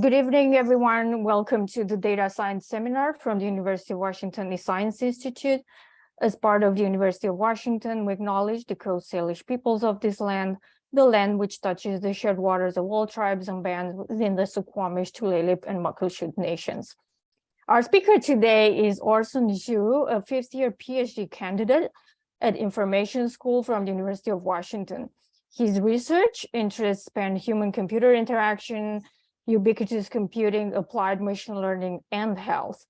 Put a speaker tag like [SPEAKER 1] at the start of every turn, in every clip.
[SPEAKER 1] Good evening, everyone. Welcome to the Data Science Seminar from the University of Washington eScience Institute. As part of the University of Washington, we acknowledge the Coast Salish peoples of this land, the land which touches the shared waters of all tribes and bands within the Suquamish, Tulalip, and Muckleshoot nations. Our speaker today is Orson, a fifth-year PhD candidate at Information School from the University of Washington. His research interests span human-computer interaction, ubiquitous computing, applied machine learning, and health.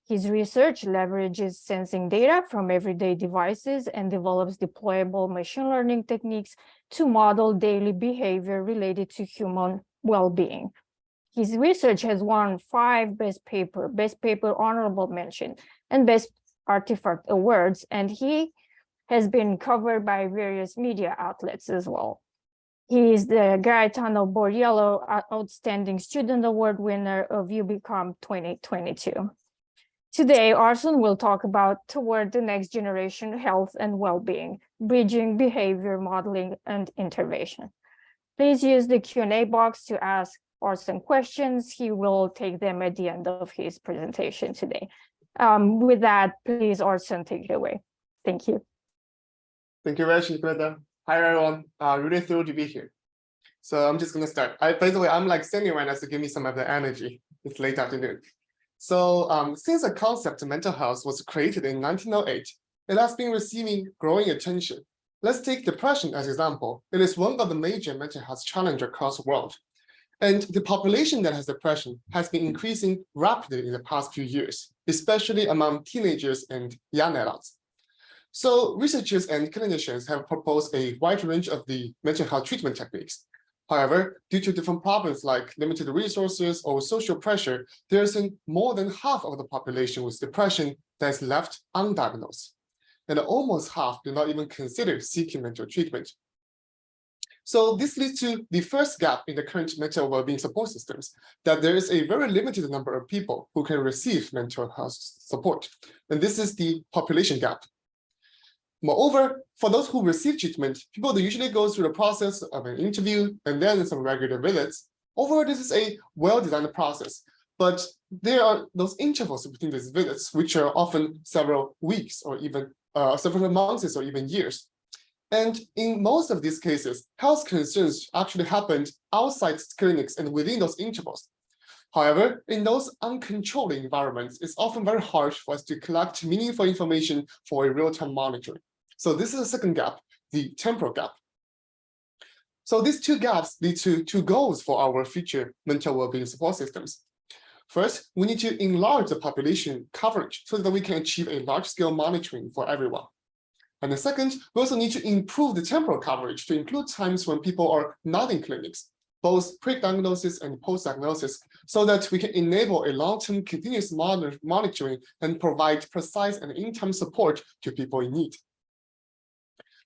[SPEAKER 1] His research leverages sensing data from everyday devices and develops deployable machine learning techniques to model daily behavior related to human well-being. His research has won 5 Best Paper Honorable Mention, and Best Artifact Awards, and he has been covered by various media outlets as well. He is the Gaetano Borriello Outstanding Student Award winner of UBCOM 2022. Today, Orson will talk about Toward the Next Generation Health and Well-Being, Bridging Behavior Modeling and Intervention. Please use the Q&A box to ask Orson questions. He will take them at the end of his presentation today. With that, please, Orson, take it away. Thank you.
[SPEAKER 2] Thank you very much, Greta. Hi, everyone. Really thrilled to be here. So I'm just going to start. By the way, I'm like standing right now to give me some of the energy. It's late afternoon. So since the concept of mental health was created in 1908, it has been receiving growing attention. Let's take depression as an example. It is one of the major mental health challenges across the world. And the population that has depression has been increasing rapidly in the past few years, especially among teenagers and young adults. So researchers and clinicians have proposed a wide range of the mental health treatment techniques. However, due to different problems like limited resources or social pressure, there is more than half of the population with depression that is left undiagnosed. And almost half do not even consider seeking mental treatment. So this leads to the first gap in the current mental well-being support systems, that there is a very limited number of people who can receive mental health support. And this is the population gap. Moreover, for those who receive treatment, people usually go through the process of an interview and then some regular visits. Overall, this is a well-designed process, but there are those intervals between these visits, which are often several weeks or even several months or even years. And in most of these cases, health concerns actually happened outside clinics and within those intervals. However, in those uncontrolled environments, it's often very hard for us to collect meaningful information for a real-time monitoring. So this is the second gap, the temporal gap. So these two gaps lead to 2 goals for our future mental well-being support systems. First, we need to enlarge the population coverage so that we can achieve a large-scale monitoring for everyone. And the second, we also need to improve the temporal coverage to include times when people are not in clinics, both pre-diagnosis and post-diagnosis, so that we can enable a long-term continuous monitoring and provide precise and in-time support to people in need.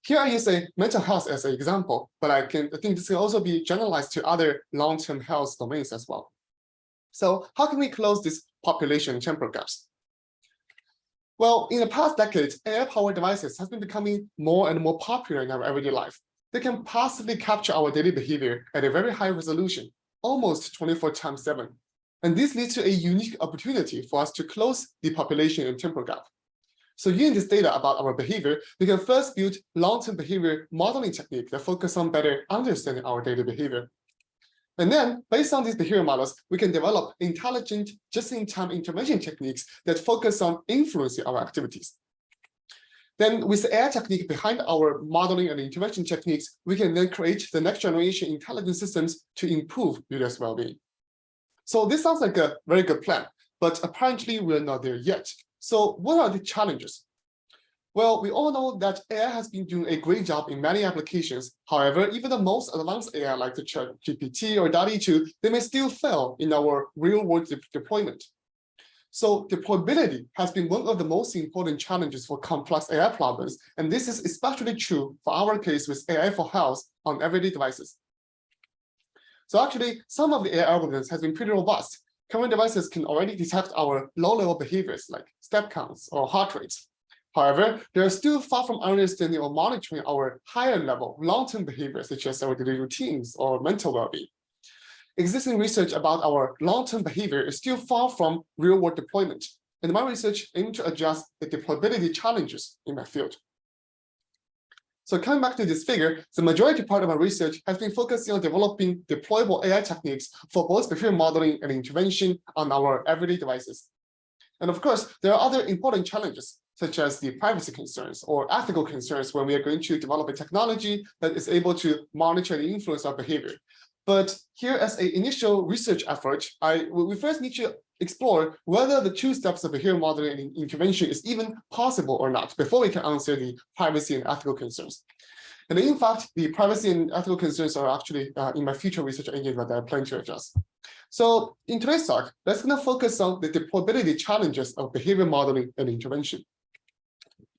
[SPEAKER 2] Here I use a mental health as an example, but I think this can also be generalized to other long-term health domains as well. So how can we close this population temporal gaps? Well, in the past decade, AI-powered devices have been becoming more and more popular in our everyday life. They can passively capture our daily behavior at a very high resolution, almost 24/7. And this leads to a unique opportunity for us to close the population and temporal gap. So using this data about our behavior, we can first build long-term behavior modeling techniques that focus on better understanding our daily behavior. And then, based on these behavior models, we can develop intelligent, just-in-time intervention techniques that focus on influencing our activities. Then with the AI technique behind our modeling and intervention techniques, we can then create the next generation intelligent systems to improve users' well-being. So this sounds like a very good plan, but apparently we're not there yet. So what are the challenges? Well, we all know that AI has been doing a great job in many applications. However, even the most advanced AI like the ChatGPT or DALL-E 2, they may still fail in our real-world deployment. So deployability has been one of the most important challenges for complex AI problems, and this is especially true for our case with AI for health on everyday devices. So actually, some of the AI algorithms have been pretty robust. Current devices can already detect our low-level behaviors like step counts or heart rates. However, they are still far from understanding or monitoring our higher-level long-term behaviors, such as our daily routines or mental well-being. Existing research about our long-term behavior is still far from real-world deployment, and my research aims to address the deployability challenges in my field. So coming back to this figure, the majority part of my research has been focusing on developing deployable AI techniques for both behavior modeling and intervention on our everyday devices. And of course, there are other important challenges, such as the privacy concerns or ethical concerns when we are going to develop a technology that is able to monitor and influence our behavior. But here, as an initial research effort, we first need to explore whether the two steps of behavior modeling and intervention is even possible or not before we can answer the privacy and ethical concerns. And in fact, the privacy and ethical concerns are actually in my future research engagement that I plan to address. So in today's talk, let's gonna focus on the deployability challenges of behavior modeling and intervention.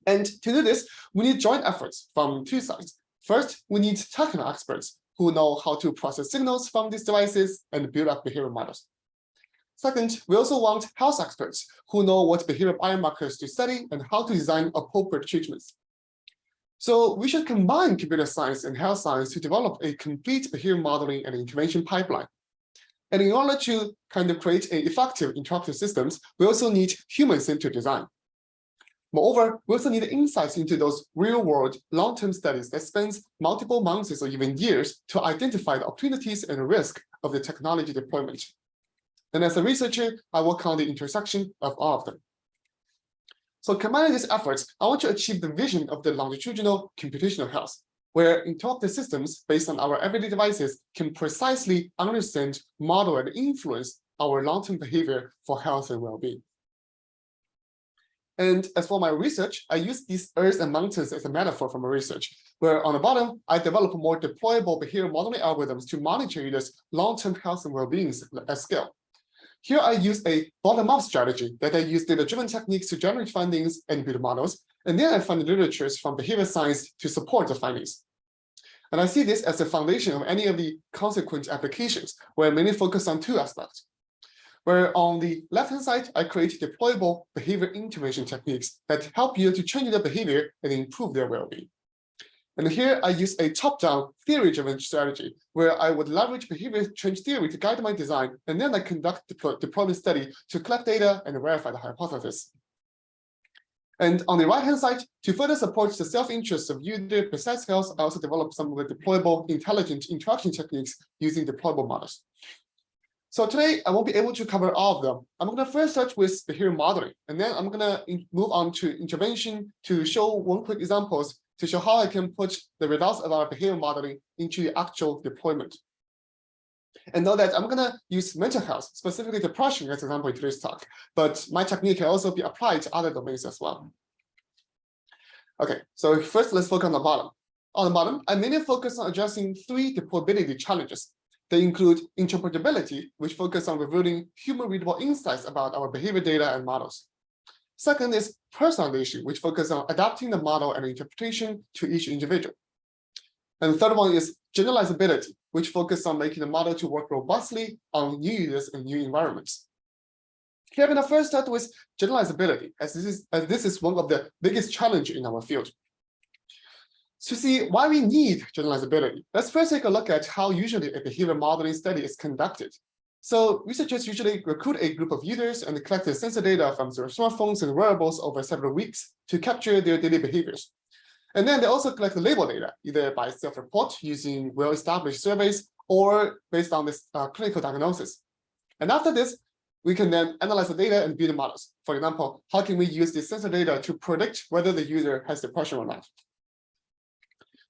[SPEAKER 2] And to do this, we need joint efforts from two sides. First, we need technical experts who know how to process signals from these devices and build up behavior models. Second, we also want health experts who know what behavior biomarkers to study and how to design appropriate treatments. So we should combine computer science and health science to develop a complete behavior modeling and intervention pipeline. And in order to kind of create an effective interactive systems, we also need human-centered design. Moreover, we also need insights into those real-world long-term studies that spans multiple months or even years to identify the opportunities and risk of the technology deployment. And as a researcher, I work on the intersection of all of them. So combining these efforts, I want to achieve the vision of the longitudinal computational health, where interactive systems based on our everyday devices can precisely understand, model, and influence our long-term behavior for health and well-being. And as for my research, I use these earths and mountains as a metaphor for my research, where on the bottom, I develop more deployable behavior modeling algorithms to monitor users' long-term health and well-being at scale. Here, I use a bottom-up strategy that I use data-driven techniques to generate findings and build models, and then I find literatures from behavior science to support the findings. And I see this as the foundation of any of the consequent applications, where I mainly focus on two aspects. Where on the left-hand side, I create deployable behavior intervention techniques that help you to change their behavior and improve their well-being. And here I use a top-down theory-driven strategy where I would leverage behavior change theory to guide my design, and then I conduct deployment study to collect data and verify the hypothesis. And on the right-hand side, to further support the self-interest of user precise health, I also develop some of the deployable intelligent interaction techniques using deployable models. So today, I won't be able to cover all of them. I'm going to first start with behavior modeling, and then I'm going to move on to intervention to show one quick examples to show how I can put the results of our behavior modeling into the actual deployment. And know that I'm going to use mental health, specifically depression as an example in today's talk, but my technique can also be applied to other domains as well. Okay, so first let's focus on the bottom. On the bottom, I mainly focus on addressing three deployability challenges. They include interoperability, which focus on revealing human-readable insights about our behavior data and models. Second is personalization, which focuses on adapting the model and interpretation to each individual. And the third one is generalizability, which focuses on making the model to work robustly on new users and new environments. Here, I'm going to first start with generalizability, as this is one of the biggest challenges in our field. To see why we need generalizability, let's first take a look at how usually a behavior modeling study is conducted. So researchers usually recruit a group of users and collect the sensor data from their smartphones and wearables over several weeks to capture their daily behaviors. And then they also collect the label data, either by self-report using well-established surveys or based on this clinical diagnosis. And after this, we can then analyze the data and build models. For example, how can we use this sensor data to predict whether the user has depression or not?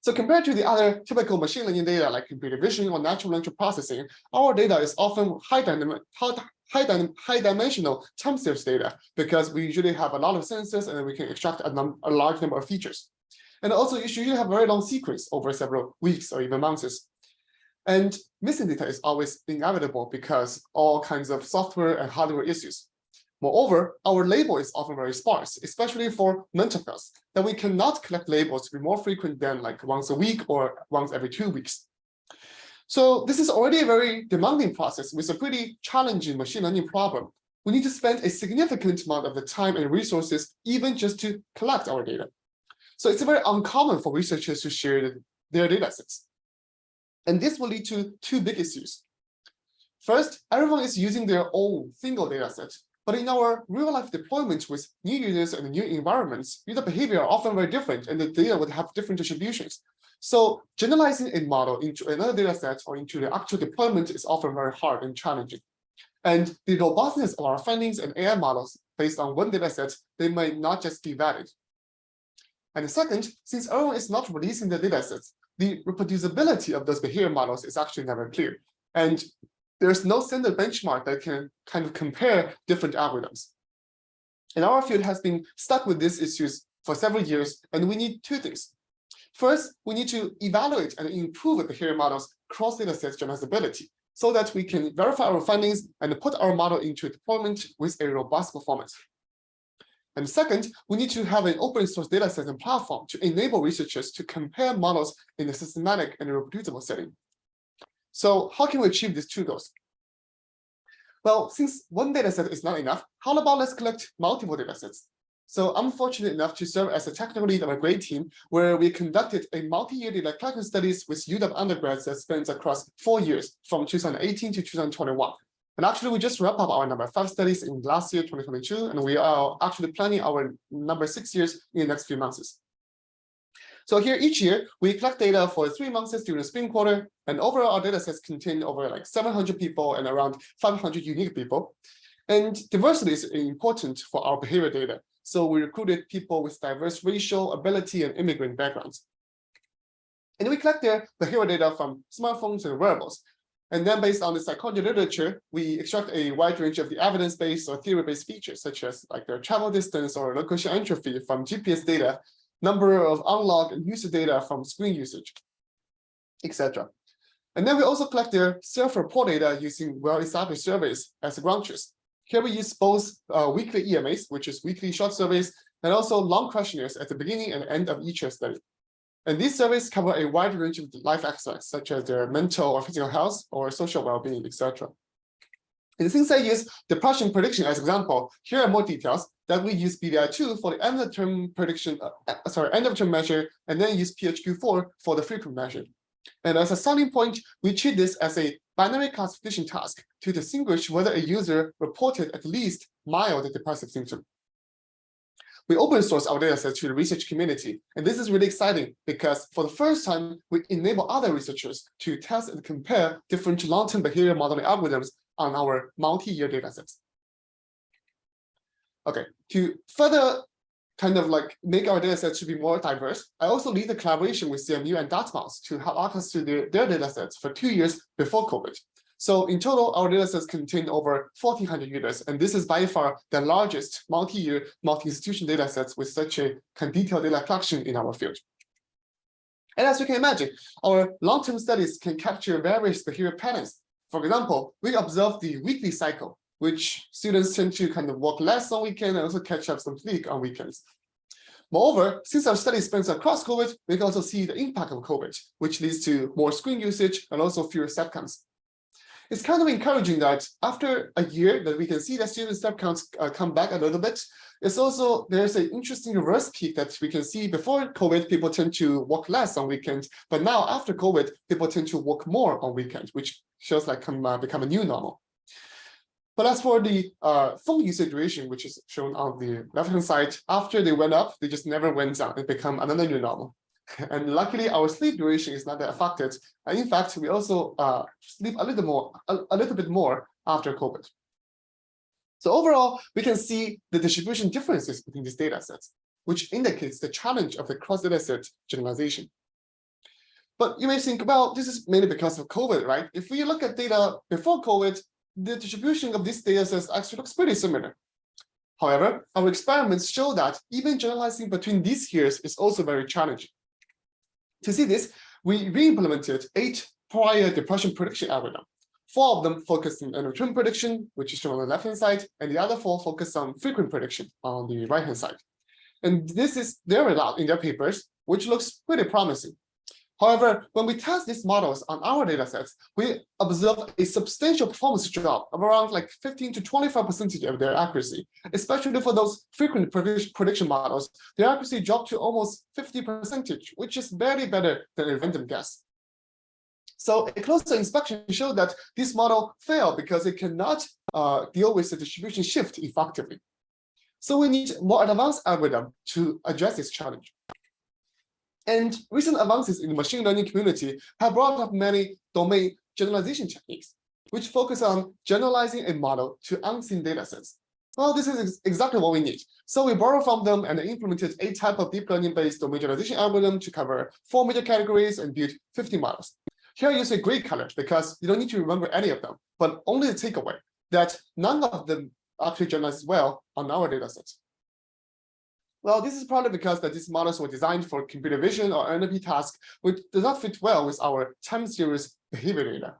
[SPEAKER 2] So compared to the other typical machine learning data like computer vision or natural language processing, our data is often high-dimensional time series data because we usually have a lot of sensors and we can extract a large number of features. And also, you usually have a very long sequence over several weeks or even months. And missing data is always inevitable because all kinds of software and hardware issues. Moreover, our label is often very sparse, especially for mental health, that we cannot collect labels to be more frequent than like once a week or once every 2 weeks. So this is already a very demanding process with a pretty challenging machine learning problem. We need to spend a significant amount of the time and resources even just to collect our data. So it's very uncommon for researchers to share their data sets. And this will lead to two big issues. First, everyone is using their own single data set. But in our real-life deployment with new users and new environments, user behavior are often very different, and the data would have different distributions. So generalizing a model into another data set or into the actual deployment is often very hard and challenging. And the robustness of our findings and AI models based on one data set, they might not just be valid. And second, since everyone is not releasing the data sets, the reproducibility of those behavior models is actually never clear. And there's no standard benchmark that can kind of compare different algorithms. And our field has been stuck with these issues for several years, and we need two things. First, we need to evaluate and improve the behavior models cross data set generalizability so that we can verify our findings and put our model into deployment with a robust performance. And second, we need to have an open source data set and platform to enable researchers to compare models in a systematic and reproducible setting. So how can we achieve these two goals? Well, since one data set is not enough, how about let's collect multiple data sets? So I'm fortunate enough to serve as a technical lead of a great team where we conducted a multi-year data collection studies with UW undergrads that spans across 4 years from 2018 to 2021. And actually, we just wrapped up our number 5 studies in last year, 2022, and we are actually planning our number 6 years in the next few months. So here, each year, we collect data for 3 months during the spring quarter, and overall, our data sets contain over like 700 people and around 500 unique people. And diversity is important for our behavior data. So we recruited people with diverse racial, ability, and immigrant backgrounds. And we collect their behavioral data from smartphones and wearables. And then based on the psychology literature, we extract a wide range of the evidence-based or theory-based features, such as like their travel distance or location entropy from GPS data, number of unlocked and user data from screen usage, etc. And then we also collect their self-report data using well-established surveys as ground truths. Here we use both weekly EMAs, which is weekly short surveys, and also long questionnaires at the beginning and end of each study. And these surveys cover a wide range of life aspects, such as their mental or physical health or social well-being, etc. And since I use depression prediction as example, here are more details that we use BDI2 for the end of term prediction, end of term measure, and then use PHQ-4 for the frequent measure. And as a starting point, we treat this as a binary classification task to distinguish whether a user reported at least mild depressive symptom. We open source our dataset to the research community, and this is really exciting because for the first time, we enable other researchers to test and compare different long-term behavior modeling algorithms on our multi-year datasets. Okay, to further kind of like make our datasets to be more diverse, I also lead the collaboration with CMU and Dartmouth to help access to their datasets for 2 years before COVID. So in total, our datasets contain over 1,400 users, and this is by far the largest multi-year, multi-institution datasets with such a detailed data collection in our field. And as you can imagine, our long-term studies can capture various behavior patterns. For example, we observe the weekly cycle, which students tend to kind of work less on weekends and also catch up some sleep on weekends. Moreover, since our study spans across COVID, we can also see the impact of COVID, which leads to more screen usage and also fewer step counts. It's kind of encouraging that after a year that we can see that student step counts come back a little bit. It's also, there's an interesting reverse peak that we can see before COVID, people tend to work less on weekends, but now after COVID, people tend to work more on weekends, which shows like become a new normal. But as for the phone usage duration, which is shown on the left-hand side, after they went up, they just never went down. It became another new normal. And luckily, our sleep duration is not that affected. And in fact, we also sleep a little bit more after COVID. So overall, we can see the distribution differences between these data sets, which indicates the challenge of the cross-dataset generalization. But you may think, well, this is mainly because of COVID, right? If we look at data before COVID, the distribution of these data sets actually looks pretty similar. However, our experiments show that even generalizing between these years is also very challenging. To see this, we re-implemented 8 prior depression prediction algorithms. 4 of them focused on end-of-term prediction, which is shown on the left-hand side, and the other 4 focused on frequent prediction on the right-hand side. And this is their result in their papers, which looks pretty promising. However, when we test these models on our datasets, we observe a substantial performance drop of around like 15 to 25% of their accuracy, especially for those frequent prediction models. Their accuracy dropped to almost 50%, which is barely better than a random guess. So a closer inspection showed that this model failed because it cannot deal with the distribution shift effectively. So we need more advanced algorithm to address this challenge. And recent advances in the machine learning community have brought up many domain generalization techniques, which focus on generalizing a model to unseen datasets. Well, this is exactly what we need. So we borrowed from them and implemented a type of deep learning-based domain generalization algorithm to cover 4 major categories and build 50 models. Here I use a gray color because you don't need to remember any of them, but only the takeaway that none of them actually generalize well on our dataset. Well, this is probably because that these models were designed for computer vision or NLP tasks, which does not fit well with our time series behavior data.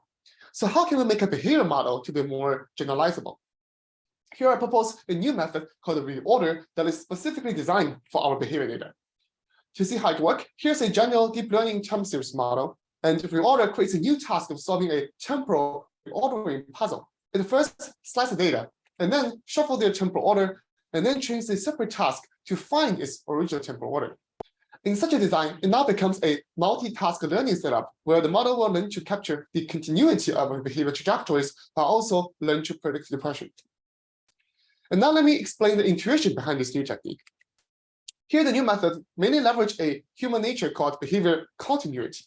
[SPEAKER 2] So how can we make a behavior model to be more generalizable? Here I propose a new method called the reorder that is specifically designed for our behavior data. To see how it works, here's a general deep learning time series model, and reorder creates a new task of solving a temporal reordering puzzle. It first slices the data, and then shuffle their temporal order, and then trains a separate task to find its original temporal order. In such a design, it now becomes a multitask learning setup where the model will learn to capture the continuity of behavior trajectories, but also learn to predict depression. And now let me explain the intuition behind this new technique. Here, the new method mainly leverages a human nature called behavior continuity.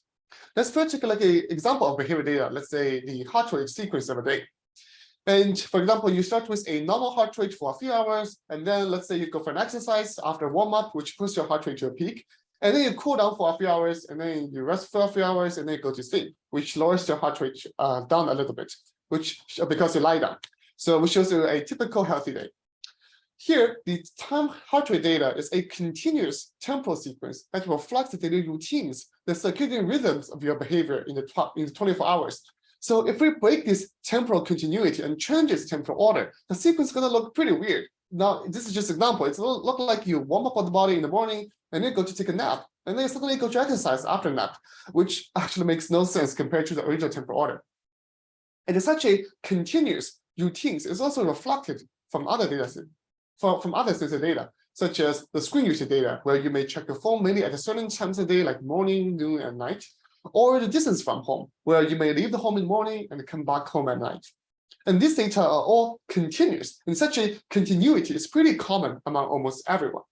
[SPEAKER 2] Let's first take like an example of behavior data. Let's say the heart rate sequence of a day. And for example, you start with a normal heart rate for a few hours, and then let's say you go for an exercise after warm-up, which puts your heart rate to a peak, and then you cool down for a few hours, and then you rest for a few hours, and then you go to sleep, which lowers your heart rate down a little bit, because you lie down. So which shows you a typical healthy day. Here, the time heart rate data is a continuous temporal sequence that reflects the daily routines, the circadian rhythms of your behavior in the 24 hours. So if we break this temporal continuity and change its temporal order, the sequence is going to look pretty weird. Now, this is just an example. It's look like you warm up on the body in the morning and then go to take a nap, and then suddenly go to exercise after a nap, which actually makes no sense compared to the original temporal order. And such a continuous routines is also reflected from other data sets, from other sensor data, such as the screen usage data, where you may check your phone mainly at a certain times of the day, like morning, noon, and night, or the distance from home, where you may leave the home in the morning and come back home at night. And these data are all continuous, and such a continuity is pretty common among almost everyone.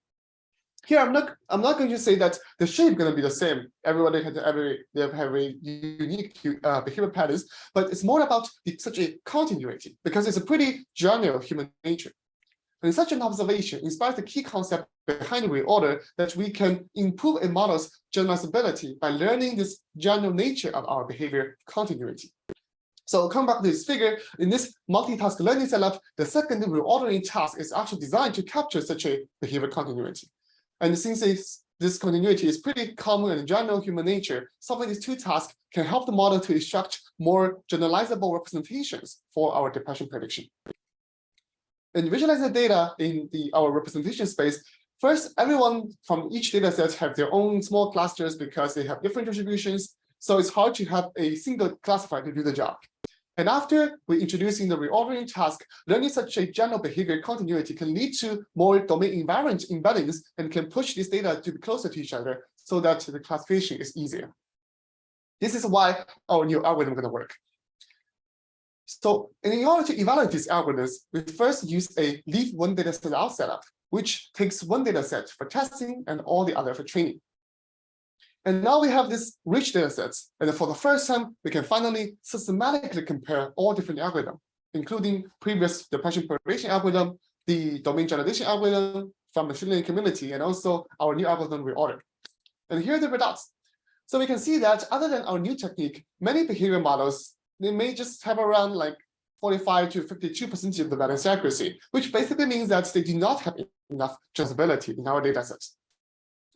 [SPEAKER 2] Here, I'm not going to say that the shape is going to be the same. Everybody has they have a unique behavior patterns, but it's more about such a continuity because it's a pretty general human nature. And such an observation inspires the key concept behind the reorder that we can improve a model's generalizability by learning this general nature of our behavior continuity. So come back to this figure, in this multitask learning setup, the second reordering task is actually designed to capture such a behavior continuity. And since this continuity is pretty common in general human nature, solving these two tasks can help the model to extract more generalizable representations for our depression prediction. And visualize the data in our representation space. First, everyone from each data set have their own small clusters because they have different distributions. So it's hard to have a single classifier to do the job. And after we introducing the reordering task, learning such a general behavior continuity can lead to more domain invariant embeddings and can push this data to be closer to each other so that the classification is easier. This is why our new algorithm is going to work. So in order to evaluate these algorithms, we first use a leave one data set out setup, which takes one data set for testing and all the other for training. And now we have this rich data sets. And for the first time, we can finally systematically compare all different algorithms, including previous depression perturbation algorithm, the domain generalization algorithm from the machine learning community, and also our new algorithm reorder. And here are the results. So we can see that other than our new technique, many behavior models, they may just have around like 45 to 52% of the balance accuracy, which basically means that they do not have enough traceability in our data sets.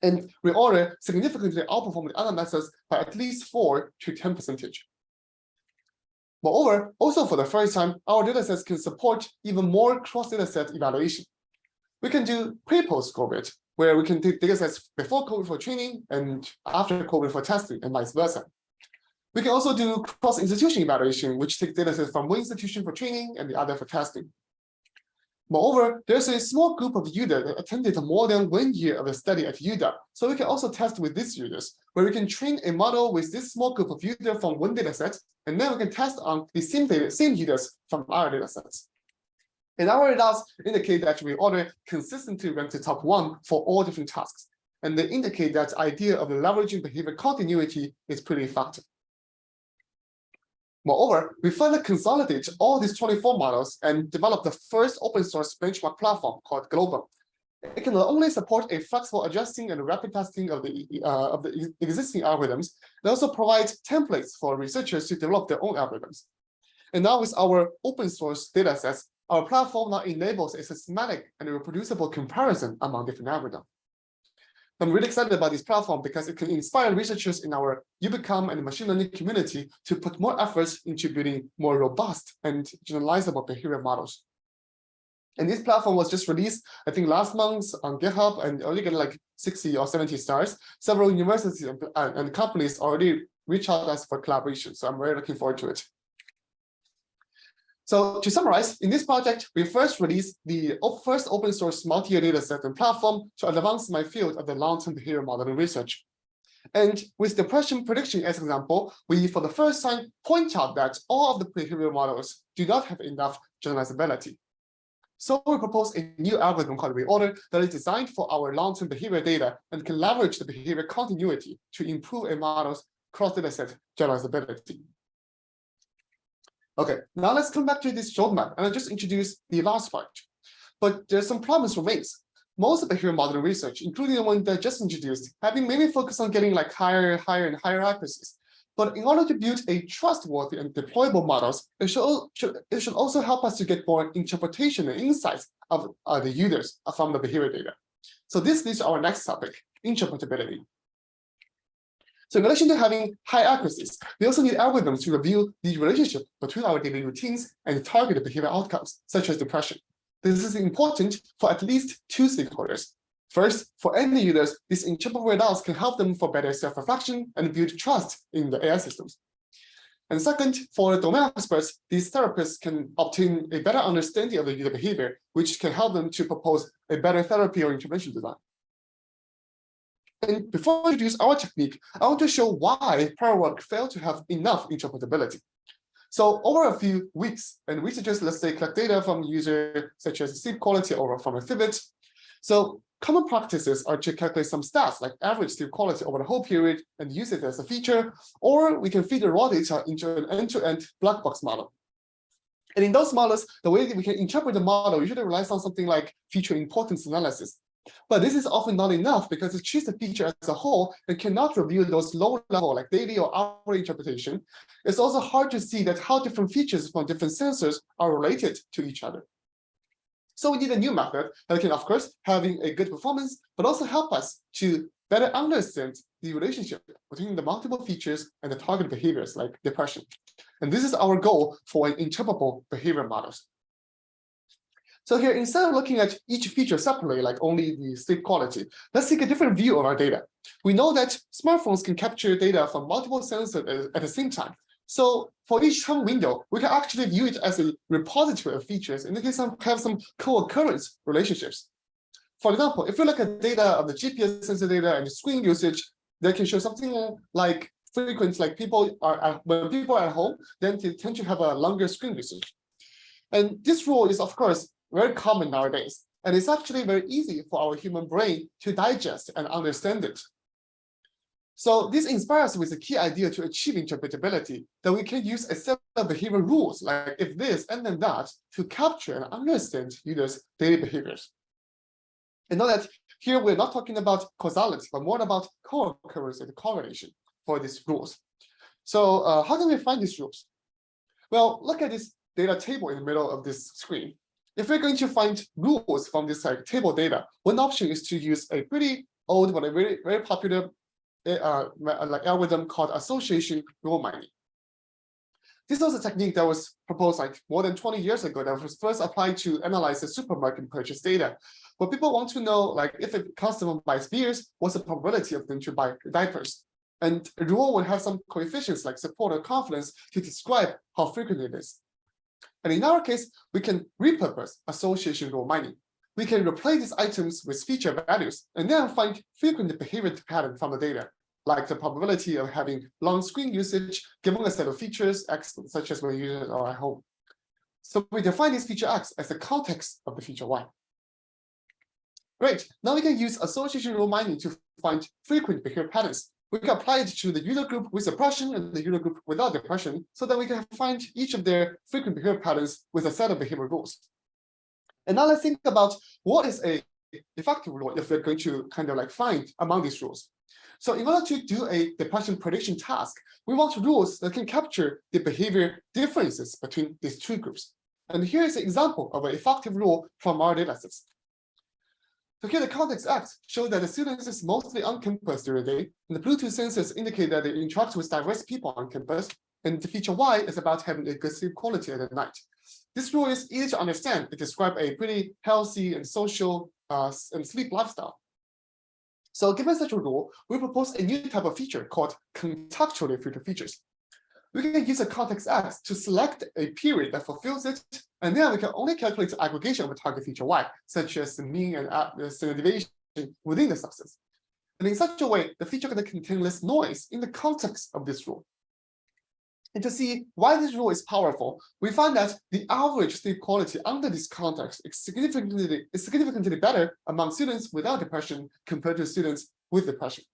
[SPEAKER 2] And reorder significantly outperformed other methods by at least 4 to 10%. Moreover, also for the first time, our datasets can support even more cross-dataset evaluation. We can do pre-post COVID, where we can take datasets before COVID for training and after COVID for testing, and vice versa. We can also do cross-institution evaluation, which takes datasets from one institution for training and the other for testing. Moreover, there's a small group of users that attended more than 1 year of the study at UW. So we can also test with these users, where we can train a model with this small group of users from one data set, and then we can test on the same users from our data sets. And our results indicate that reorder consistently ranked the top 1 for all different tasks. And they indicate that the idea of leveraging behavior continuity is pretty effective. Moreover, we further consolidate all these 24 models and develop the first open source benchmark platform called Global. It can not only support a flexible adjusting and rapid testing of the existing algorithms, it also provides templates for researchers to develop their own algorithms. And now with our open source datasets, our platform now enables a systematic and reproducible comparison among different algorithms. I'm really excited about this platform because it can inspire researchers in our UBCOM and machine learning community to put more efforts into building more robust and generalizable behavior models. And this platform was just released, I think, last month on GitHub, and already got like 60 or 70 stars. Several universities and companies already reached out to us for collaboration. So I'm very looking forward to it. So to summarize, in this project, we first released the first open source multi-year dataset and platform to advance my field of the long-term behavior modeling research. And with depression prediction as an example, we for the first time point out that all of the behavioral models do not have enough generalizability. So we propose a new algorithm called reorder that is designed for our long-term behavior data and can leverage the behavior continuity to improve a model's cross-dataset generalizability. Okay, now let's come back to this roadmap, and I'll just introduce the last part. But there's some problems remains. Most behavior modeling research, including the one that I just introduced, have been mainly focused on getting like higher and higher accuracies. But in order to build a trustworthy and deployable models, it should also help us to get more interpretation and insights of the users from the behavior data. So this leads to our next topic, interpretability. So in addition to having high accuracies, we also need algorithms to review the relationship between our daily routines and targeted behavior outcomes, such as depression. This is important for at least 2 stakeholders. First, for end users, these interpretable results can help them for better self-reflection and build trust in the AI systems. And second, for domain experts, these therapists can obtain a better understanding of the user behavior, which can help them to propose a better therapy or intervention design. And before I introduce our technique, I want to show why prior work failed to have enough interpretability. So over a few weeks, and researchers, let's say, collect data from users such as sleep quality or from a Fitbit. So common practices are to calculate some stats like average sleep quality over the whole period and use it as a feature, or we can feed the raw data into an end-to-end black box model. And in those models, the way that we can interpret the model usually relies on something like feature importance analysis. But this is often not enough because it treats the feature as a whole and cannot reveal those low-level, like daily or hourly interpretation. It's also hard to see that how different features from different sensors are related to each other. So we need a new method that can, of course, having a good performance, but also help us to better understand the relationship between the multiple features and the target behaviors like depression. And this is our goal for interpretable behavior models. So here, instead of looking at each feature separately, like only the sleep quality, let's take a different view of our data. We know that smartphones can capture data from multiple sensors at the same time. So for each time window, we can actually view it as a repository of features, and it can have some co-occurrence relationships. For example, if we look at data of the GPS sensor data and the screen usage, they can show something like frequent, like when people are at home, then they tend to have a longer screen usage. And this rule is, of course, very common nowadays, and it's actually very easy for our human brain to digest and understand it. So this inspires us with a key idea to achieve interpretability, that we can use a set of behavior rules, like if this and then that, to capture and understand users' daily behaviors. And know that here we're not talking about causality, but more about co-occurrence and correlation for these rules. So how can we find these rules? Well, look at this data table in the middle of this screen. If we're going to find rules from this table data, one option is to use a pretty old but a very, very popular algorithm called association rule mining. This was a technique that was proposed like more than 20 years ago that was first applied to analyze the supermarket purchase data. But people want to know, like, if a customer buys beers, what's the probability of them to buy diapers? And a rule would have some coefficients like support or confidence to describe how frequent it is. And in our case, we can repurpose association rule mining. We can replace these items with feature values and then find frequent behavior patterns from the data, like the probability of having long screen usage given a set of features X, such as when users are at home. So we define this feature X as the context of the feature Y. Great. Now we can use association rule mining to find frequent behavior patterns. We can apply it to the user group with depression and the user group without depression, so that we can find each of their frequent behavior patterns with a set of behavioral rules. And now let's think about what is a effective rule if we're going to kind of like find among these rules. So in order to do a depression prediction task, we want rules that can capture the behavior differences between these two groups. And here is an example of an effective rule from our datasets. So here the context X shows that the students is mostly on campus during the day, and the Bluetooth sensors indicate that they interact with diverse people on campus, and the feature Y is about having a good sleep quality at night. This rule is easy to understand. It describes a pretty healthy and social and sleep lifestyle. So given such a rule, we propose a new type of feature called contextually filtered features. We can use a context X to select a period that fulfills it, and then we can only calculate the aggregation of a target feature Y, such as the mean and standard deviation within the substance. And in such a way, the feature can contain less noise in the context of this rule. And to see why this rule is powerful, we find that the average sleep quality under this context is significantly better among students without depression compared to students with depression.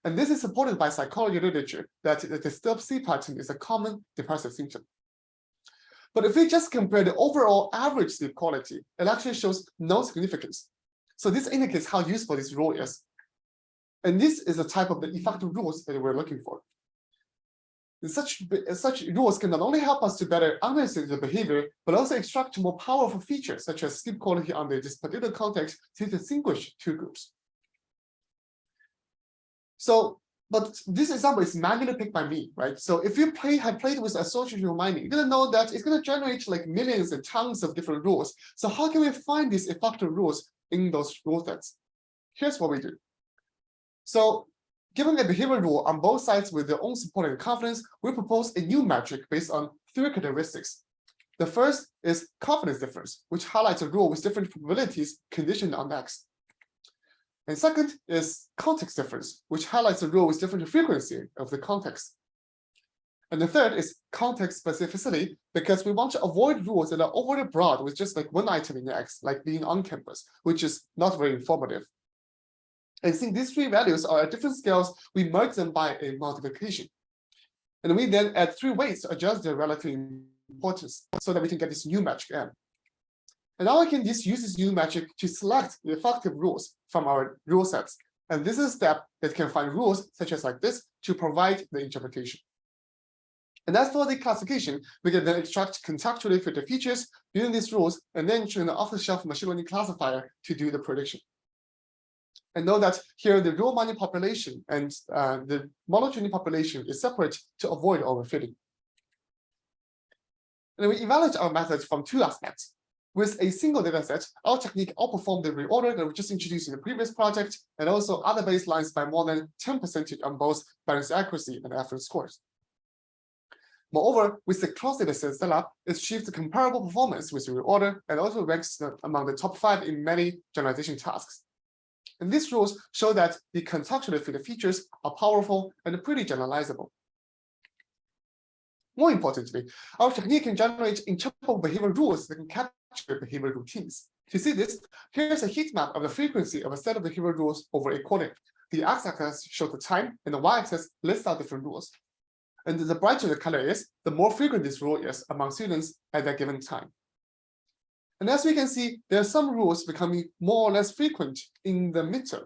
[SPEAKER 2] And this is supported by psychology literature that the disturbed sleep pattern is a common depressive symptom. But if we just compare the overall average sleep quality, it actually shows no significance. So this indicates how useful this rule is. And this is the type of the effective rules that we're looking for. And such rules can not only help us to better understand the behavior, but also extract more powerful features, such as sleep quality under this particular context, to distinguish two groups. So, but this example is manually picked by me, right? So if you have played with association rule mining, you're gonna know that it's gonna generate like millions and tons of different rules. So how can we find these effective rules in those rule sets? Here's what we do. So given a behavior rule on both sides with their own support and confidence, we propose a new metric based on three characteristics. The first is confidence difference, which highlights a rule with different probabilities conditioned on X. And second is context difference, which highlights a rule with different frequency of the context. And the third is context specificity, because we want to avoid rules that are overly broad with just like one item in X, like being on campus, which is not very informative. And since these three values are at different scales, we merge them by a multiplication. And we then add three weights to adjust their relative importance so that we can get this new metric M. And now I can just use this new metric to select the effective rules from our rule sets. And this is a step that can find rules such as like this to provide the interpretation. And as for the classification, we can then extract contextually filtered features using these rules and then train an off-the-shelf machine learning classifier to do the prediction. And know that here the rule mining population and the model training population is separate to avoid overfitting. And we evaluate our methods from two aspects. With a single dataset, our technique outperformed the reorder that we just introduced in the previous project, and also other baselines by more than 10% on both balance accuracy and effort scores. Moreover, with the cross dataset setup, it achieves the comparable performance with the reorder and also ranks among the top 5 in many generalization tasks. And these rules show that the contextually filtered features are powerful and pretty generalizable. More importantly, our technique can generate interpretable behavioral rules that can capture behavioral routines. To see this, here's a heat map of the frequency of a set of behavioral rules over a coordinate. The x-axis shows the time, and the y-axis lists out different rules. And the brighter the color is, the more frequent this rule is among students at that given time. And as we can see, there are some rules becoming more or less frequent in the midterm.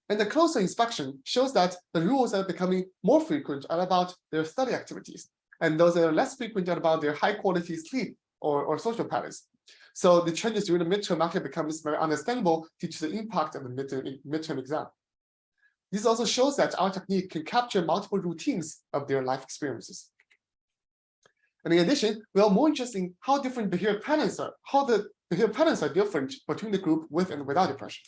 [SPEAKER 2] And the closer inspection shows that the rules that are becoming more frequent are about their study activities, and those that are less frequent are about their high-quality sleep or social patterns. So the changes during the midterm actually becomes very understandable due to the impact of the midterm exam. This also shows that our technique can capture multiple routines of their life experiences. And in addition, we are more interested in how different behavior patterns are, different between the group with and without depression.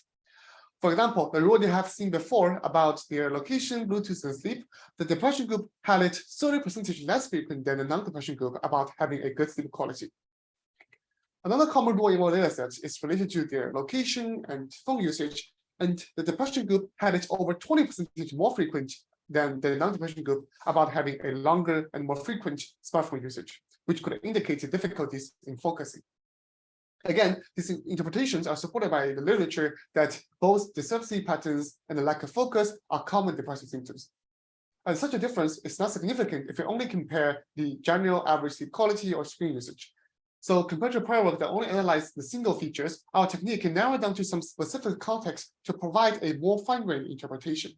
[SPEAKER 2] For example, the rule you have seen before about their location, Bluetooth, and sleep, the depression group had it 30% less frequent than the non-depression group about having a good sleep quality. Another common rule in our datasets is related to their location and phone usage, and the depression group had it over 20% more frequent than the non-depression group about having a longer and more frequent smartphone usage, which could indicate difficulties in focusing. Again, these interpretations are supported by the literature that both dyspepsia patterns and the lack of focus are common depressive symptoms. And such a difference is not significant if you only compare the general average sleep quality or screen usage. So compared to prior work that only analyzed the single features, our technique can narrow down to some specific context to provide a more fine-grained interpretation.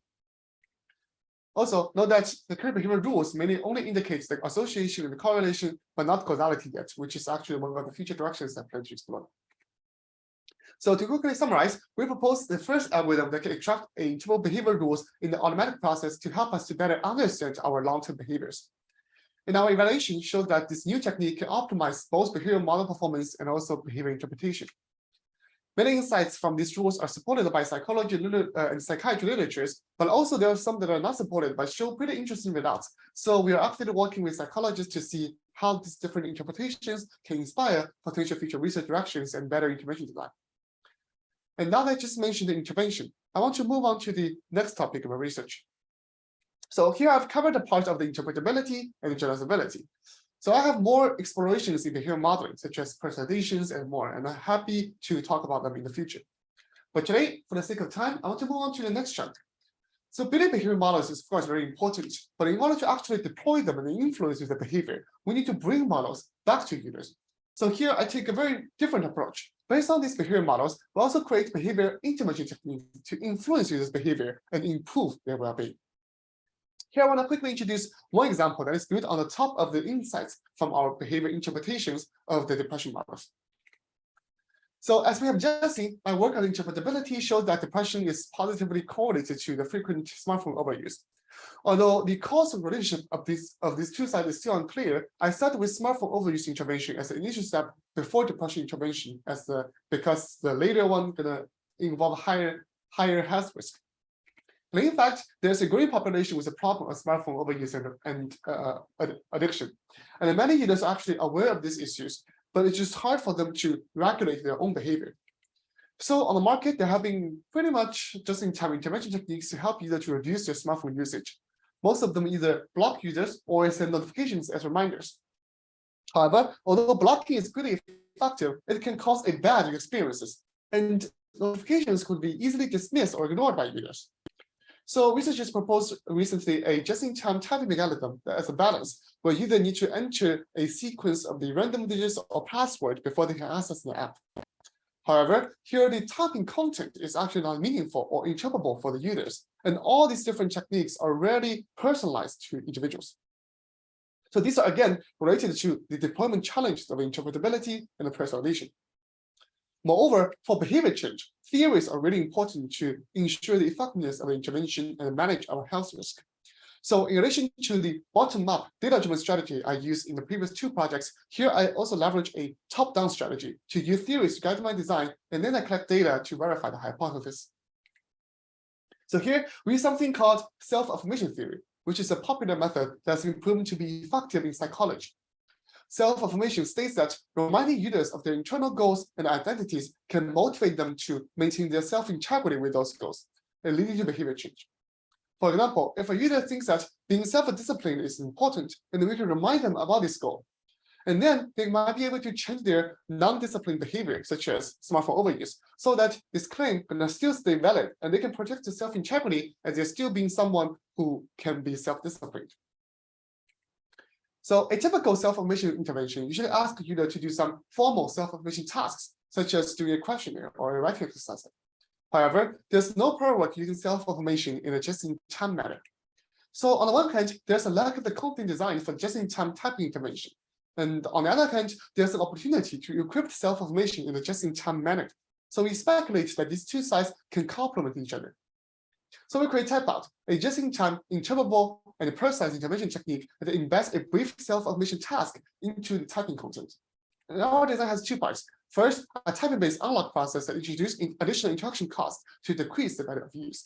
[SPEAKER 2] Also, note that the current behavioral rules mainly only indicate the association and the correlation, but not causality yet, which is actually one of the future directions I plan to explore. So to quickly summarize, we propose the first algorithm that can extract interval behavioral rules in the automatic process to help us to better understand our long-term behaviors. And our evaluation showed that this new technique can optimize both behavioral model performance and also behavior interpretation. Many insights from these rules are supported by psychology and psychiatry literatures, but also there are some that are not supported but show pretty interesting results. So we are actively working with psychologists to see how these different interpretations can inspire potential future research directions and better intervention design. And now that I just mentioned the intervention, I want to move on to the next topic of our research. So here I've covered the part of the interpretability and generalizability. So I have more explorations in behavioral modeling, such as personalizations and more, and I'm happy to talk about them in the future. But today, for the sake of time, I want to move on to the next chunk. So building behavioral models is, of course, very important, but in order to actually deploy them and influence the behavior, we need to bring models back to users. So here I take a very different approach. Based on these behavioral models, we also create behavior intervention techniques to influence users' behavior and improve their well-being. Here I want to quickly introduce one example that is built on the top of the insights from our behavior interpretations of the depression models. So as we have just seen, my work on interpretability shows that depression is positively correlated to the frequent smartphone overuse. Although the causal relationship of these two sides is still unclear, I started with smartphone overuse intervention as the initial step before depression intervention, because the later one gonna involve higher health risk. And in fact, there's a growing population with a problem of smartphone overuse and addiction. And many users are actually aware of these issues, but it's just hard for them to regulate their own behavior. So on the market, there have been pretty much just-in-time intervention techniques to help users to reduce their smartphone usage. Most of them either block users or send notifications as reminders. However, although blocking is pretty effective, it can cause a bad experiences, and notifications could be easily dismissed or ignored by users. So researchers proposed recently a just-in-time typing algorithm that has a balance, where users need to enter a sequence of the random digits or password before they can access the app. However, here the typing content is actually not meaningful or interpretable for the users, and all these different techniques are rarely personalized to individuals. So these are again related to the deployment challenges of interpretability and the personalization. Moreover, for behavior change, theories are really important to ensure the effectiveness of the intervention and manage our health risk. So in relation to the bottom-up data-driven strategy I used in the previous two projects, here I also leverage a top-down strategy to use theories to guide my design, and then I collect data to verify the hypothesis. So here we use something called self-affirmation theory, which is a popular method that's been proven to be effective in psychology. Self-affirmation states that reminding users of their internal goals and identities can motivate them to maintain their self-integrity with those goals, and leading to behavior change. For example, if a user thinks that being self-disciplined is important, then we can remind them about this goal. And then they might be able to change their non-disciplined behavior, such as smartphone overuse, so that this claim can still stay valid and they can protect their self-integrity as they're still being someone who can be self-disciplined. So a typical self-affirmation intervention usually asks you to do some formal self-affirmation tasks, such as doing a questionnaire or a writing exercise. However, there's no prior work using self-affirmation in a just-in-time manner. So on the one hand, there's a lack of the content design for just-in-time typing intervention. And on the other hand, there's an opportunity to equip self-affirmation in a just-in-time manner. So we speculate that these two sides can complement each other. So we create TypeOut, a just-in-time, interpretable, and personalized intervention technique that embeds a brief self-affirmation task into the typing content. And our design has two parts. First, a typing-based unlock process that introduces additional interaction costs to decrease the value of use.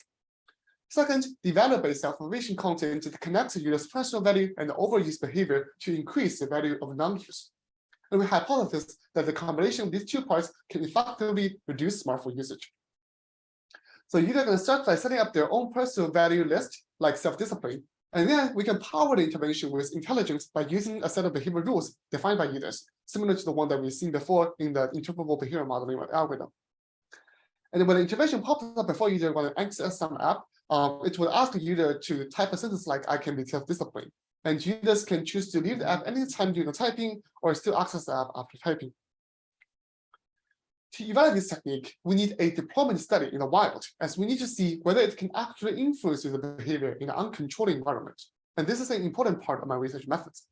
[SPEAKER 2] Second, the value-based self-affirmation content that connects the user's personal value and overuse behavior to increase the value of non-use. And we hypothesized that the combination of these two parts can effectively reduce smartphone usage. So you're going to start by setting up their own personal value list, like self-discipline, and then we can power the intervention with intelligence by using a set of behavior rules defined by users, similar to the one that we've seen before in the interpretable behavior modeling algorithm. And when the intervention pops up before user want to access some app, it will ask the user to type a sentence like "I can be self-disciplined," and users can choose to leave the app anytime during the typing or still access the app after typing. To evaluate this technique, we need a deployment study in the wild, as we need to see whether it can actually influence user behavior in an uncontrolled environment. And this is an important part of my research methods.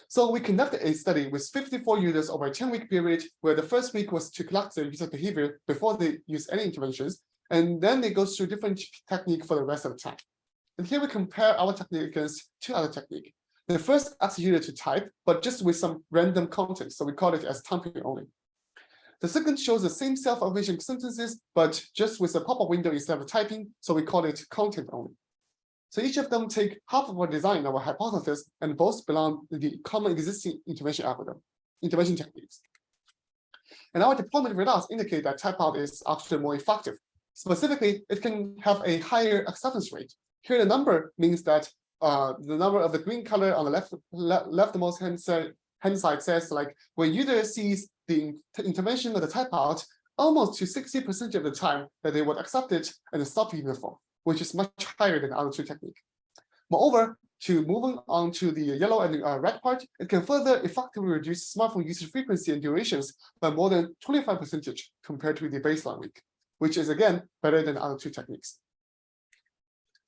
[SPEAKER 2] So we conducted a study with 54 users over a 10-week period, where the first week was to collect their user behavior before they use any interventions, and then they go through different technique for the rest of the time. And here we compare our technique against two other techniques. The first asks the user to type, but just with some random content, so we call it as typing only. The second shows the same self-evaluation sentences, but just with a pop-up window instead of typing, so we call it content only. So each of them take half of our design, our hypothesis, and both belong to the common existing intervention techniques. And our deployment results indicate that type-out is actually more effective. Specifically, it can have a higher acceptance rate. Here, the number means that the number of the green color on the leftmost hand side says, like, when user sees the intervention of the type-out, almost to 60% of the time that they would accept it and stop using the phone, which is much higher than the other two techniques. Moreover, to moving on to the yellow and red part, it can further effectively reduce smartphone usage frequency and durations by more than 25% compared to the baseline week, which is again better than the other two techniques.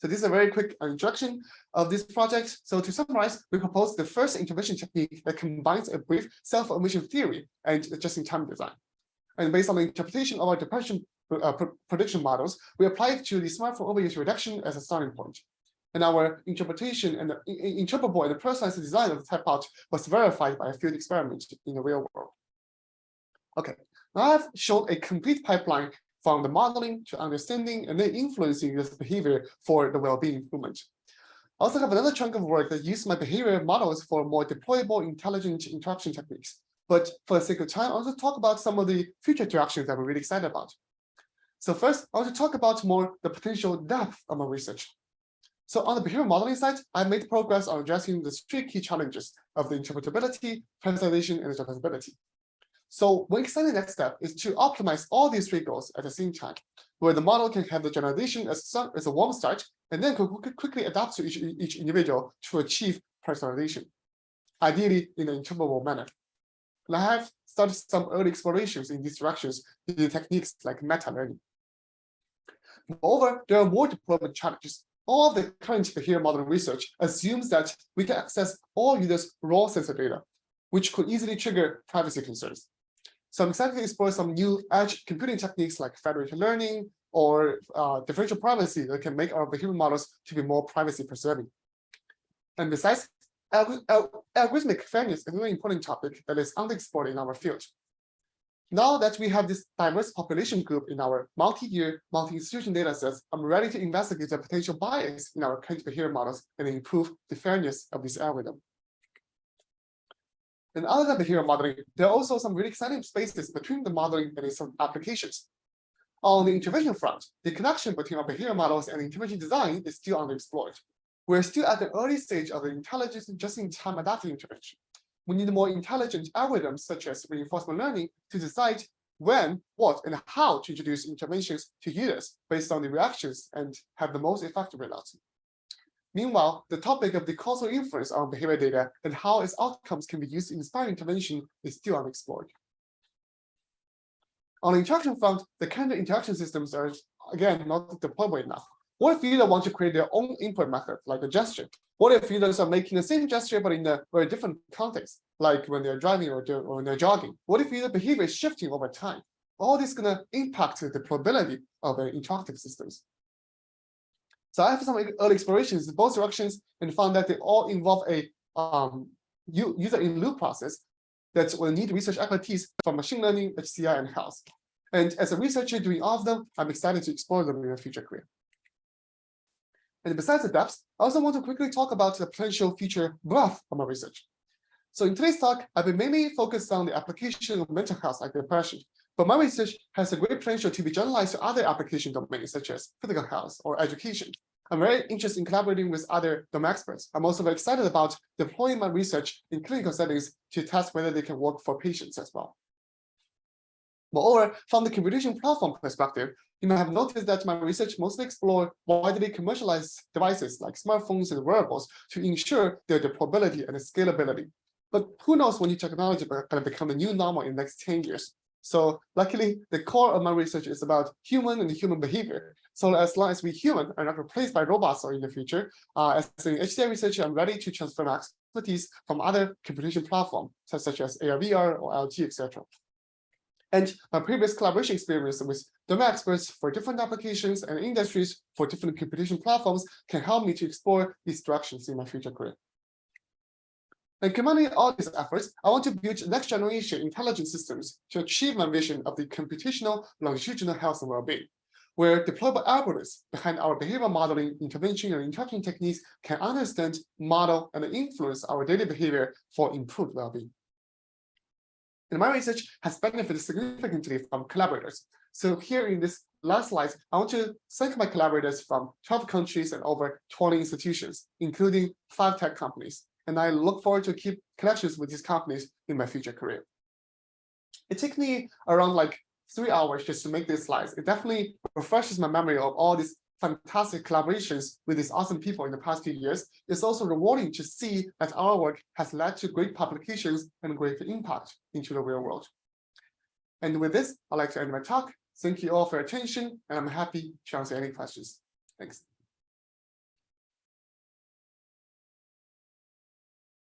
[SPEAKER 2] So this is a very quick introduction of this project. So to summarize, we propose the first intervention technique that combines a brief self-evaluation theory and just-in-time design. And based on the interpretation of our depression prediction models, we apply it to the smartphone overuse reduction as a starting point. And our interpretation and the interpretable and the personalized design of the type-out was verified by a field experiment in the real world. Okay, now I've shown a complete pipeline from the modeling to understanding and then influencing user behavior for the well-being improvement. I also have another chunk of work that uses my behavior models for more deployable intelligent interaction techniques. But for the sake of time, I'll also talk about some of the future directions that we're really excited about. So first, I want to talk about more the potential depth of my research. So on the behavior modeling side, I made progress on addressing the three key challenges of the interpretability, personalization, and generalizability. So one exciting next step is to optimize all these three goals at the same time, where the model can have the generalization as a warm start, and then could quickly adapt to each individual to achieve personalization, ideally in an interpretable manner. And I have started some early explorations in these directions using techniques like meta-learning. Moreover, there are more deployment challenges. All of the current behavior modeling research assumes that we can access all users' raw sensor data, which could easily trigger privacy concerns. So I'm excited to explore some new edge computing techniques like federated learning or differential privacy that can make our behavior models to be more privacy preserving. And besides, algorithmic fairness is a really important topic that is underexplored in our field. Now that we have this diverse population group in our multi-year, multi-institution data sets, I'm ready to investigate the potential bias in our current behavior models and improve the fairness of this algorithm. And other than behavior modeling, there are also some really exciting spaces between the modeling and some applications. On the intervention front, the connection between our behavior models and intervention design is still underexplored. We're still at the early stage of the intelligent just-in-time adaptive intervention. We need more intelligent algorithms, such as reinforcement learning, to decide when, what, and how to introduce interventions to users based on the reactions and have the most effective results. Meanwhile, the topic of the causal inference on behavior data and how its outcomes can be used to inspire intervention is still unexplored. On the interaction front, the current interaction systems are, again, not deployable enough. What if users want to create their own input method, like a gesture? What if users are making the same gesture, but in a very different context, like when they're driving or when they're jogging? What if user behavior is shifting over time? All this is going to impact the deployability of the interactive systems. So I have some early explorations in both directions and found that they all involve a user-in-loop process that will need research expertise from machine learning, HCI, and health. And as a researcher doing all of them, I'm excited to explore them in my future career. And besides the depth, I also want to quickly talk about the potential future breadth of my research. So in today's talk, I've been mainly focused on the application of mental health like depression, but my research has a great potential to be generalized to other application domains such as physical health or education. I'm very interested in collaborating with other domain experts. I'm also very excited about deploying my research in clinical settings to test whether they can work for patients as well. Moreover, from the computation platform perspective, you may have noticed that my research mostly explore widely commercialized devices like smartphones and wearables to ensure their deployability and scalability. But who knows when new technology is going to become the new normal in the next 10 years. So luckily, the core of my research is about human and human behavior. So as long as we human are not replaced by robots or in the future, as an HCI researcher, I'm ready to transfer my expertise from other computation platforms, such as AR, VR, or IoT, etc. And my previous collaboration experience with domain experts for different applications and industries for different computation platforms can help me to explore these directions in my future career. And combining all these efforts, I want to build next generation intelligent systems to achieve my vision of the computational longitudinal health and well-being, where deployable algorithms behind our behavioral modeling, intervention, and interaction techniques can understand, model, and influence our daily behavior for improved well-being. And my research has benefited significantly from collaborators. So here in this last slide, I want to thank my collaborators from 12 countries and over 20 institutions, including 5 tech companies. And I look forward to keep connections with these companies in my future career. It took me around like 3 hours just to make these slides. It definitely refreshes my memory of all these fantastic collaborations with these awesome people in the past few years. It's also rewarding to see that our work has led to great publications and great impact into the real world. And with this, I'd like to end my talk. Thank you all for your attention, and I'm happy to answer any questions. Thanks.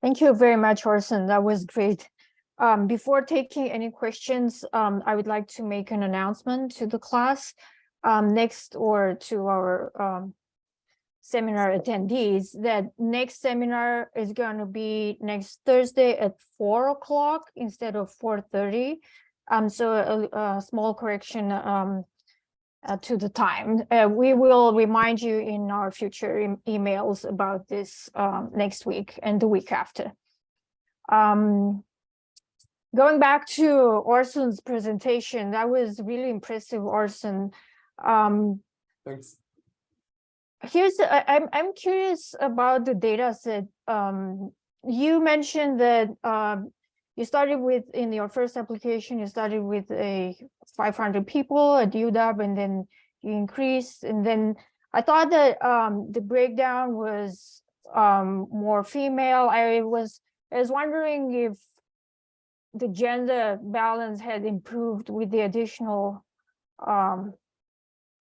[SPEAKER 1] Thank you very much, Orson. That was great. Before taking any questions, I would like to make an announcement to the class. Next, or to our seminar attendees, that next seminar is going to be next Thursday at 4 o'clock instead of 4:30. So a small correction to the time. We will remind you in our future emails about this next week and the week after. Going back to Orson's presentation, that was really impressive, Orson.
[SPEAKER 2] Thanks.
[SPEAKER 1] I'm curious about the data set. You mentioned that you started with, in your first application, you started with 500 people at UW, and then you increased. And then I thought that the breakdown was more female. I was wondering if the gender balance had improved with the additional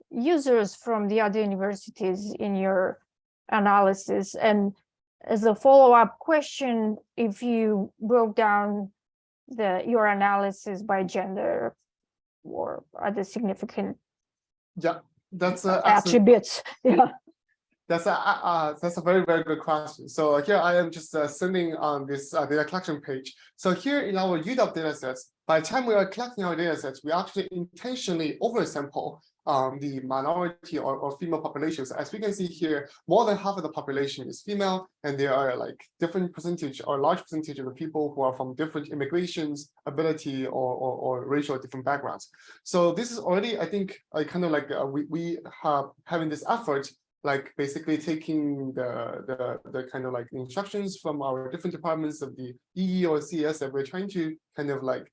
[SPEAKER 1] users from the other universities in your analysis. And as a follow-up question, if you broke down your analysis by gender or other significant
[SPEAKER 2] that's
[SPEAKER 1] attributes. Yeah.
[SPEAKER 2] That's a very, very good question. So here I am just sending on this data collection page. So here in our UW datasets, by the time we are collecting our datasets, we actually intentionally oversample the minority or female populations. As we can see here, more than half of the population is female, and there are like different percentage or large percentage of the people who are from different immigrations, ability, or racial different backgrounds. So this is already, I think, kind of like we have having this effort, like basically taking the kind of like instructions from our different departments of the EE or CS that we're trying to kind of like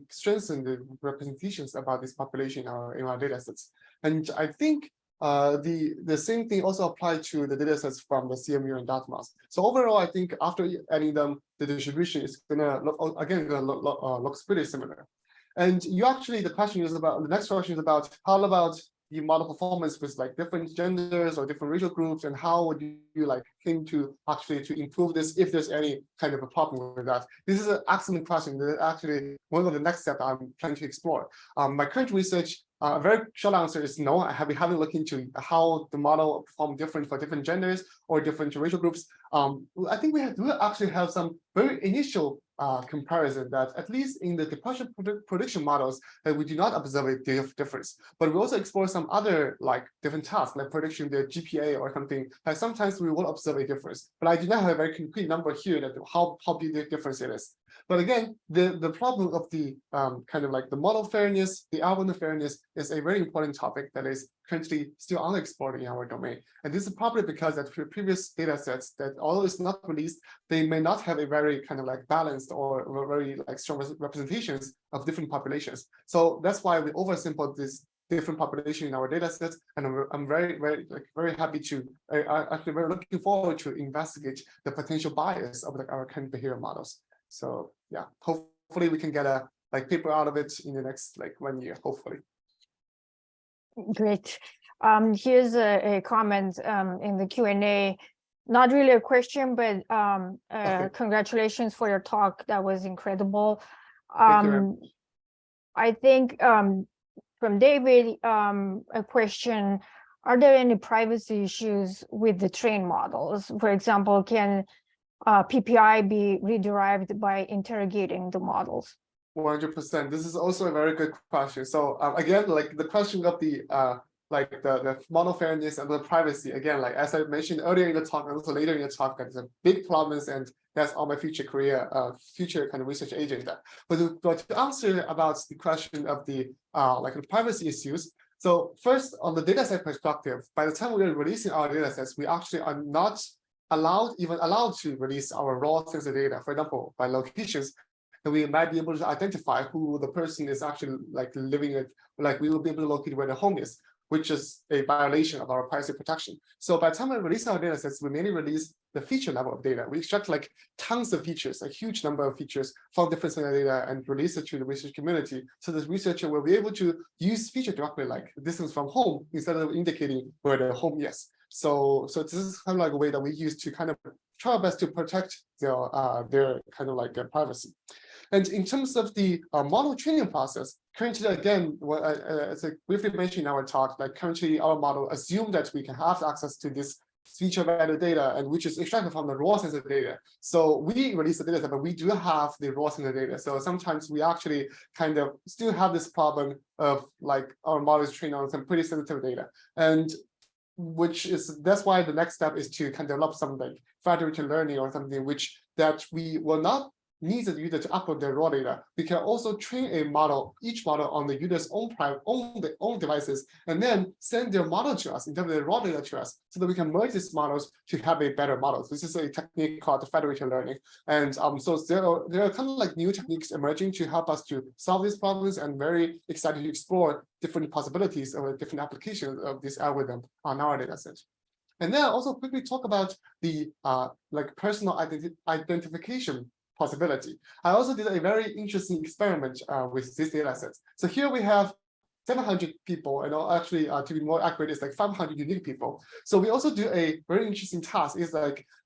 [SPEAKER 2] strengthen the representations about this population in our data sets. And I think the same thing also applies to the data sets from the CMU and Dartmouth. So overall, I think after adding them, the distribution is gonna look, again, looks pretty similar. And you actually, the next question is about how about the model performance with like different genders or different racial groups, and how would you like think to actually to improve this if there's any kind of a problem with that? This is an excellent question. This is actually one of the next steps I'm planning to explore. My current research, a very short answer is no. I haven't looked into how the model perform different for different genders or different racial groups. I think we do actually have some very initial comparison that at least in the depression prediction models that we do not observe a difference, but we also explore some other like different tasks like prediction the GPA or something, and sometimes we will observe a difference, but I do not have a very concrete number here that how big the difference it is. But again, the problem of the kind of like the model fairness, the algorithm fairness is a very important topic that is currently still unexplored in our domain. And this is probably because that previous data sets that although it's not released, they may not have a very kind of like balanced or very like strong representations of different populations. So that's why we oversimpled this different population in our data sets. And I'm very happy to actually very looking forward to investigate the potential bias of our current behavior models. So yeah, hopefully we can get a paper out of it in the next 1 year, hopefully.
[SPEAKER 1] Great. Here's a comment in the Q&A, not really a question, but
[SPEAKER 2] Okay.
[SPEAKER 1] Congratulations for your talk. That was incredible.
[SPEAKER 2] Thank you.
[SPEAKER 1] I think from David, a question, are there any privacy issues with the trained models? For example, can PPI be rederived by interrogating the models?
[SPEAKER 2] 100%. This is also a very good question. So again, like the question of the model fairness and the privacy, again, like as I mentioned earlier in the talk and also later in the talk, that's a big problem, and that's all my future career, future kind of research agenda. But to answer about the question of the the privacy issues. So first, on the dataset perspective, by the time we are releasing our datasets, we actually are not even allowed to release our raw sensor data, for example, by locations, that we might be able to identify who the person is actually living at, we will be able to locate where the home is, which is a violation of our privacy protection. So by the time we release our data sets, we mainly release the feature level of data. We extract tons of features, a huge number of features from different sensor data and release it to the research community. So the researcher will be able to use feature directly like distance from home instead of indicating where the home is. So this is kind of a way that we use to kind of try our best to protect their kind of privacy. And in terms of the model training process, currently, again, as I briefly mentioned in our talk, currently our model assumes that we can have access to this feature value data, and which is extracted from the raw sensor data. So we release the data, but we do have the raw sensor data. So sometimes we actually kind of still have this problem of our model is trained on some pretty sensitive data. And that's why the next step is to kind of develop some federated learning or something that we will not need the user to upload their raw data. We can also train a model, each model on the user's own devices, and then send their model to us in terms of the raw data to us, so that we can merge these models to have a better model. This is a technique called federated learning. And so there are kind of new techniques emerging to help us to solve these problems, and very excited to explore different possibilities or different applications of this algorithm on our data set. And then I'll also quickly talk about the personal identification possibility. I also did a very interesting experiment with these data sets. So here we have 700 people, and actually, to be more accurate, it's 500 unique people. So we also do a very interesting task. Is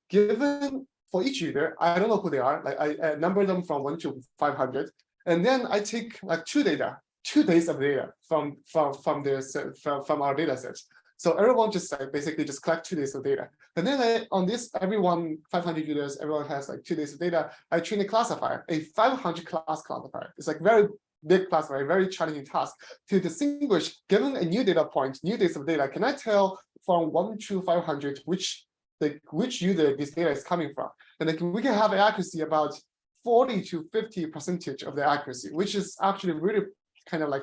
[SPEAKER 2] given for each user, I don't know who they are. I number them from 1 to 500, and then I take 2 days of data from our data sets. So everyone just basically just collect 2 days of data. And then on this, 500 users, everyone has 2 days of data. I train a classifier, a 500 class classifier. It's very big classifier, very challenging task to distinguish, given a new data point, new days of data, can I tell from 1 to 500 which user this data is coming from? And we can have an accuracy about 40 to 50% of the accuracy, which is actually really kind of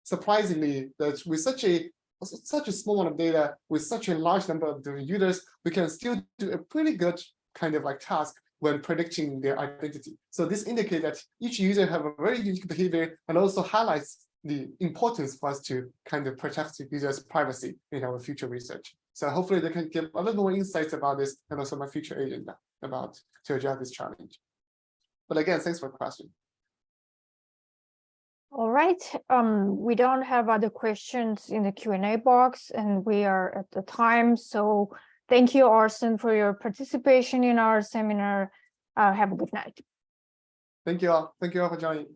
[SPEAKER 2] surprisingly that with such a small amount of data, with such a large number of the users, we can still do a pretty good kind of task when predicting their identity. So this indicates that each user have a very unique behavior, and also highlights the importance for us to kind of protect the user's privacy in our future research. So hopefully they can give a little more insights about this, and also my future agenda about to address this challenge. But again, thanks for the question.
[SPEAKER 1] All right, we don't have other questions in the Q&A box, and we are at the time. So thank you, Orson, for your participation in our seminar. Have a good night.
[SPEAKER 2] Thank you all. Thank you all for joining.